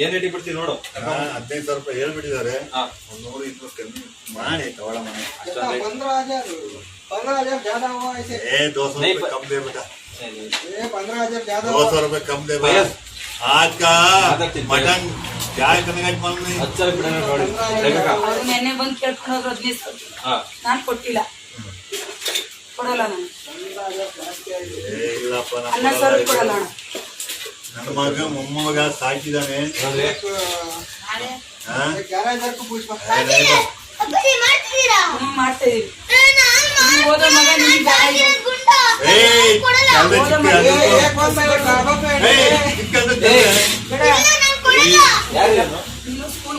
ಏನ್ ರೇಟಿ ಬಿಡ್ತೀವಿ ನೋಡು. 15,000 ರೂಪಾಯಿ ಹೇಳ್ಬಿಟ್ಟಿದ್ದಾರೆ. 100 ಕಮ್ಮಿ ಮಾಡಿ ತಗೊಳ ಮನೆ. 15,000 ज्यादा हुआ ऐसे। 200 रुपये कम दे बेटा। 15,000 ज्यादा। 200 रुपये कम दे बेटा। आज का मटन क्या करने का मन नहीं। अच्छा मैंने बंद ಕೇಳ್ಕೊಂಡು 15,000 ನಾನು ಕೊಟ್ಟಿಲ್ಲ, ಕೊಡಲ್ಲ ನಾನು. ಇಲ್ಲಪ್ಪ ಅನ್ನ ಸಾರು ಕೊಡಲ್ಲ ಅಣ್ಣ. ನನ್ನ ಮಗ ಮೊಮ್ಮಗ ಸಾಕಿದಾನೆ. 11,000 को पूछ ಮಾಡ್ತಾ ಇದೀವಿ. ಹೋದ ಮಗ ನಿಮ್ಗೆ ಯಾರು स्कूल